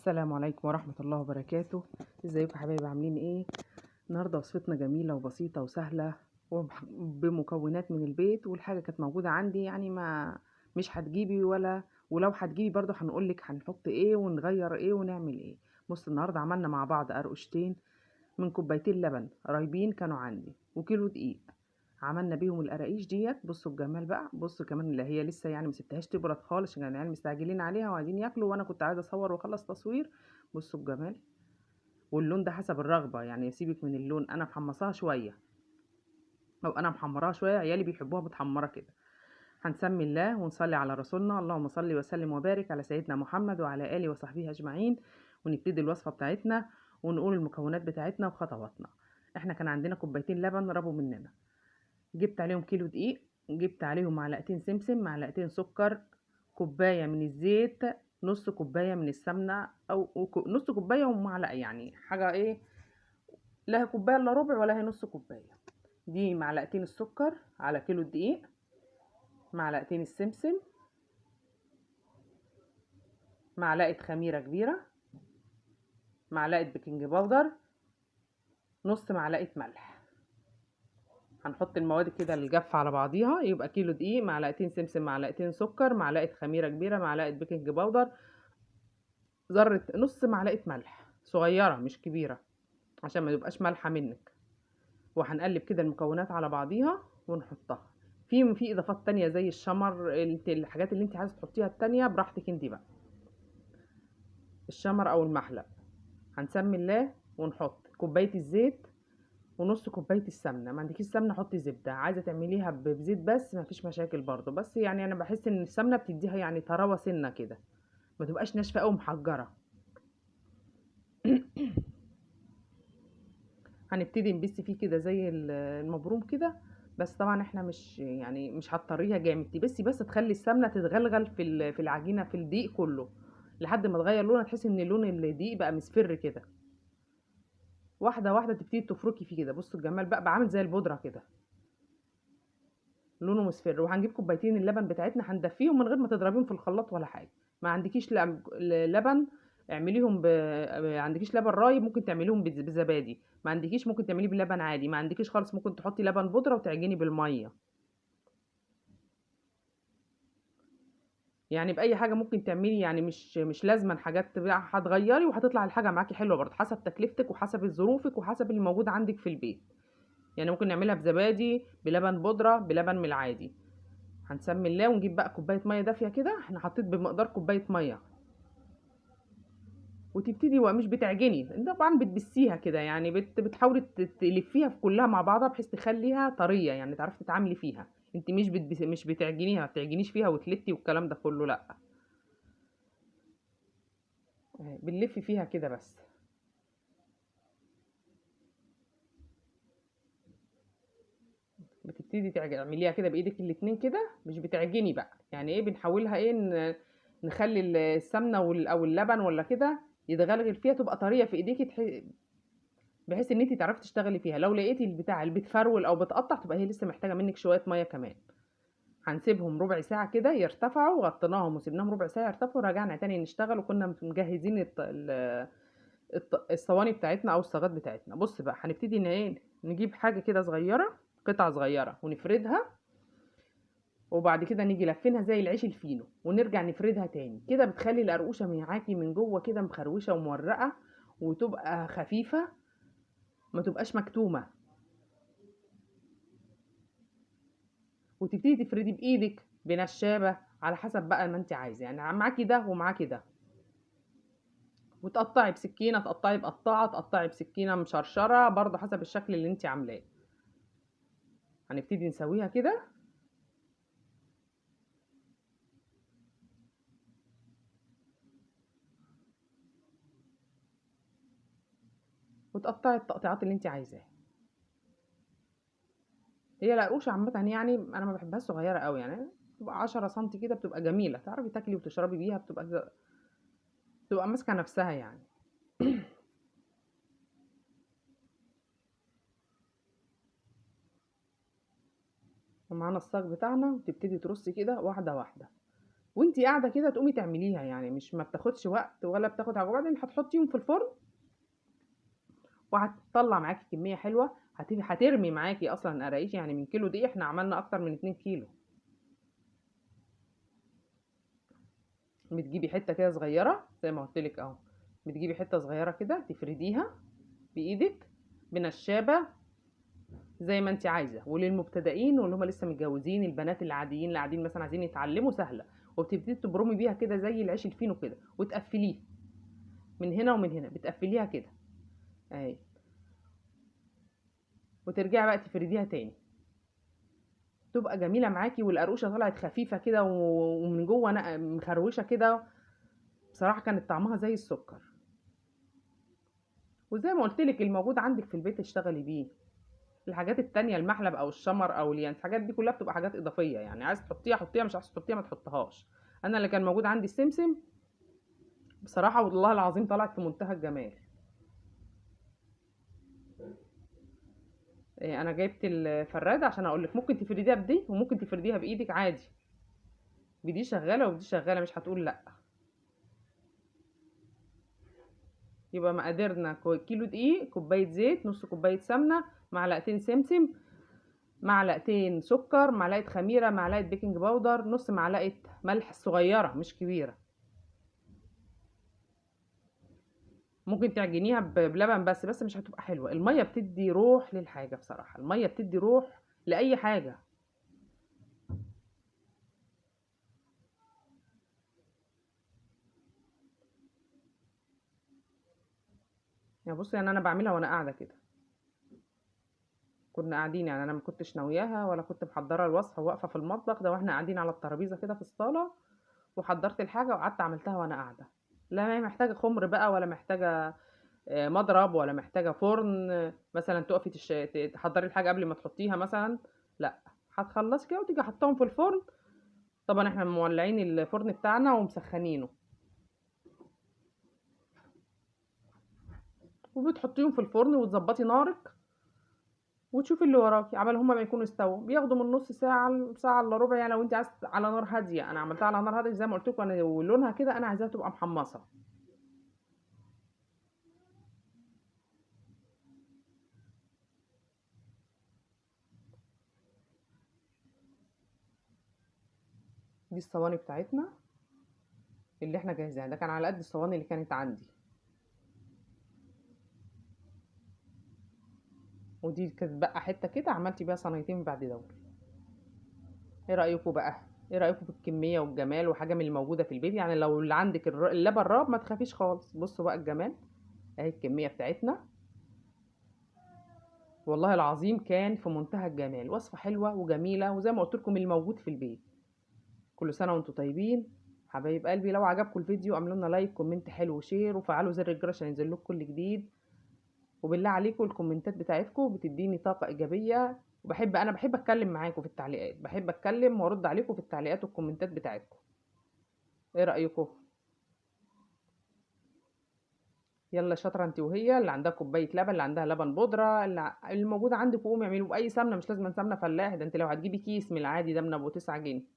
السلام عليكم ورحمة الله وبركاته. ازيكم يا حبايبي، عاملين ايه؟ النهارده وصفتنا جميلة وبسيطة وسهلة وبمكونات من البيت، والحاجة كانت موجودة عندي، يعني ما مش هتجيبي ولو هتجيبي برضو هنقولك هنحط ايه ونغير ايه ونعمل ايه. بص، النهارده عملنا مع بعض قرقشتين من كوبايتين لبن رايبين كانوا عندي وكيلو دقيق. عملنا بيهم القراقيش ديت. بصوا الجمال بقى، بصوا كمان اللي هي لسه يعني مسبتهاش تبرد خالص عشان العيال مستعجلين عليها وعايزين ياكلوا، وانا كنت عايزه اصور واخلص تصوير. بصوا الجمال، واللون ده حسب الرغبه، يعني سيبك من اللون، انا محمصاها شويه او انا محمراها شويه، عيالي بيحبوها متحمره كده. هنسمي الله ونصلي على رسولنا، اللهم صل وسلم وبارك على سيدنا محمد وعلى اله وصحبه اجمعين. ونبتدي الوصفه بتاعتنا ونقول المكونات بتاعتنا وخطواتنا. احنا كان عندنا كوبايتين لبن ربوا مننا، جبت عليهم كيلو دقيق، جبت عليهم معلقتين سمسم، معلقتين سكر، كوباية من الزيت، نص كوباية من السمنة أو نص كوباية ومعلقة، يعني حاجة ايه، لا هي كوباية الا ربع ولا هي نص كوباية. دي معلقتين السكر على كيلو الدقيق، معلقتين السمسم، معلقة خميرة كبيرة، معلقة بيكنج باودر، نص معلقة ملح. هنحط المواد كده الجافة على بعضيها، يبقى كيلو دقيق، معلقتين سمسم، معلقتين سكر، معلقة خميرة كبيرة، معلقة بيكنج باودر، ذرة نص معلقة ملح صغيرة مش كبيرة عشان ما يبقاش مالحة منك. وهنقلب كده المكونات على بعضيها ونحطها في اضافات تانية زي الشمر، الحاجات اللي انت عايزة تحطيها التانية براحتك انت بقى، الشمر او المحلب. هنسمي الله ونحط كوباية الزيت ونص كوباية السمنة. ما عندكيش سمنة حطي زبدة، عايزة تعمليها بزيت بس ما فيش مشاكل برضو، بس يعني انا بحس ان السمنة بتديها يعني طراوة سنة كده، ما تبقاش ناشفة او محجرة. هنبتدي نبس فيه كده زي المبروم كده، بس طبعا احنا مش هتطريها جامد، تبسي بس تخلي السمنه تتغلغل في العجينه في الدقيق كله لحد ما تغير لونها، تحسي ان لون الدقيق بقى مصفر كده. واحده واحده تبتدي تفركي فيه كده. بصوا الجمال بقى عامل زي البودره كده، لونه مصفر. وهنجيب كوبايتين اللبن بتاعتنا هندفيهم من غير ما تضربيهم في الخلاط ولا حاجه. ما عندكيش لبن اعمليهم عندكيش لبن رايب ممكن تعمليهم بزبادي، ما عندكيش ممكن تعمليه بلبن عادي، ما عندكيش خالص ممكن تحطي لبن بودره وتعجني بالميه. يعني باي حاجه ممكن تعملي، يعني مش لازما حاجات هتغيري وهتطلع الحاجه معاكي حلوه برضه، حسب تكلفتك وحسب ظروفك وحسب اللي موجود عندك في البيت. يعني ممكن نعملها بزبادي، بلبن بودره، بلبن من العادي. هنسمي الله ونجيب بقى كوبايه ميه دافيه كده، احنا حطيت بمقدار كوبايه ميه. وتبتدي ومش بتعجني انت طبعا بتبسيها كده، يعني بتحاولي تلفيها في كلها مع بعضها بحيث تخليها طريه، يعني تعرفي تتعاملي فيها. انت مش بتعجنيها، ما بتعجنيش فيها وتلتي والكلام ده كله، لا. بنلف فيها كده بس. بتبتدي تعمليها كده بايدك الاتنين كده، مش بتعجني بقى، يعني ايه بنحولها ايه نخلي السمنه او اللبن ولا كده يتغلغل فيها، تبقى طريه في ايديكي بحيث ان انت تعرفي تشتغلي فيها. لو لقيتي البتاع اللي بتفرول او بتقطع تبقى هي لسه محتاجه منك شويه ميه كمان. هنسيبهم ربع ساعه كده يرتفعوا، غطيناهم وسيبناهم ربع ساعه يرتفعوا، رجعنا تاني نشتغل وكنا مجهزين الصواني بتاعتنا او الصاجات بتاعتنا. بص بقى هنبتدي ايه، نجيب حاجه كده صغيره، قطعه صغيره ونفردها، وبعد كده نيجي لفينها زي العيش الفينو ونرجع نفردها تاني كده، بتخلي القرقوشه معاكي من جوه كده مخروشه ومورقه، وتبقى خفيفه ما تبقاش مكتومه. وتبتدي تفردي بايدك بنشابه على حسب بقى ما انت عايزه، يعني معاكي ده ومعاكي ده. وتقطعي بسكينه، تقطعي بقطاعه، تقطعي بسكينه مشرشره برضو حسب الشكل اللي انت عاملاه. هنبتدي نسويها كده. وتقطعي التقطيعات اللي انت عايزاها. هي القرقوشه عامه يعني انا ما بحبهاش صغيره قوي، يعني بتبقى 10 سم كده، بتبقى جميله تعرفي تاكلي وتشربي بيها، بتبقى ماسكه نفسها يعني. ومعانا الصاج بتاعنا، وتبتدي ترصي كده واحده واحده، وانتي قاعده كده تقومي تعمليها، يعني مش ما بتاخدش وقت ولا بتاخد حاجه. وبعدين هتحطيهم في الفرن وهتطلع معاكي كميه حلوه. هترمي معاكي اصلا قراقيش، يعني من كيلو دي احنا عملنا اكتر من 2 كيلو. بتجيبي حته كده صغيره زي ما قلت لك اهو، بتجيبي حته صغيره كده تفرديها بايدك بنشابه زي ما انت عايزه. وللمبتدئين واللي هم لسه متجوزين، البنات العاديين اللي قاعدين مثلا عايزين يتعلموا، سهله. وبتبتدي تبرمي بيها كده زي العيش الفينو كده، وتقفليه من هنا ومن هنا، بتقفليها كده اهي. وترجعي بقى تفرديها تاني، تبقى جميله معاكي. والقرقوشه طلعت خفيفه كده ومن جوه انا مخروشه كده. بصراحه كانت طعمها زي السكر. وزي ما قلت لك، الموجود عندك في البيت اشتغلي بيه. الحاجات التانية، المحلب او الشمر او اليانس، الحاجات دي كلها بتبقى حاجات اضافيه، يعني عايز تحطيها حطيها، مش عايز تحطيها ما تحطهاش. انا اللي كان موجود عندي السمسم، بصراحه والله العظيم طلعت في منتهى الجمال. انا جبت الفراده عشان اقول لك، ممكن تفرديها بدي وممكن تفرديها بايدك عادي. بدي شغاله وبدي شغاله، مش هتقول لا. يبقى مقاديرنا: كيلو دقيق، كوبايه زيت، نص كوبايه سمنه، معلقتين سمسم، معلقتين سكر، معلقه خميره، معلقه بيكنج باودر، نص معلقه ملح صغيره مش كبيره. ممكن تعجنيها بلبن بس مش هتبقى حلوه. الميه بتدي روح للحاجه، بصراحه الميه بتدي روح لاي حاجه. يعني بصي، يعني انا بعملها وانا قاعده كده. كنا قاعدين، يعني انا ما كنتش ناوياها ولا كنت محضره الوصفه واقفه في المطبخ ده، واحنا قاعدين على الترابيزه كده في الصاله، وحضرت الحاجه وقعدت عملتها وانا قاعده. لا هي محتاجه خمر بقى، ولا محتاجه مضرب، ولا محتاجه فرن مثلا تقفي تحضري الحاجه قبل ما تحطيها مثلا. لا، هتخلصي كده وتيجي حطاهم في الفرن. طبعا احنا مولعين الفرن بتاعنا ومسخنينه، وبتحطيهم في الفرن وتظبطي نارك وتشوفي اللي وراكي. عمال هما ما يكونوا استووا بياخدوا من نص ساعه لساعه الا ربع. يعني لو انت عايز على نار هاديه، انا عملتها على نار هاديه زي ما قلت لكم. انا ولونها كده انا عايزاها تبقى محمصه. دي الصواني بتاعتنا اللي احنا جاهزينها، ده كان على قد الصواني اللي كانت عندي. ودي كانت بقى حته كده، عملت بيها صينيتين بعد دول. ايه رايكم بقى؟ ايه رايكم في الكميه والجمال وحاجه من الموجوده في البيت؟ يعني لو اللي عندك اللبن راب ما تخافيش خالص. بصوا بقى الجمال، اهي الكميه بتاعتنا. والله العظيم كان في منتهى الجمال، وصفه حلوه وجميله، وزي ما قلت لكم الموجود في البيت. كل سنه وانتم طيبين حبايب قلبي. لو عجبكم الفيديو اعملوا لنا لايك، كومنت حلو، وشير، وفعلوا زر الجرس عشان ينزل لكم كل جديد. وبالله عليكم الكومنتات بتاعتكم بتديني طاقة إيجابية. انا بحب اتكلم معاكم في التعليقات، بحب اتكلم وارد عليكم في التعليقات والكومنتات بتاعتكم. ايه رأيكم؟ يلا شاطرة انت وهي، اللي عندها كوباية لبن، اللي عندها لبن بودرة، اللي موجودة عندك، قومي اعملوا بأي سمنة. مش لازم سمنة فلاح، ده انت لو هتجيبي كيس من العادي ده من ابو 9 جنيه.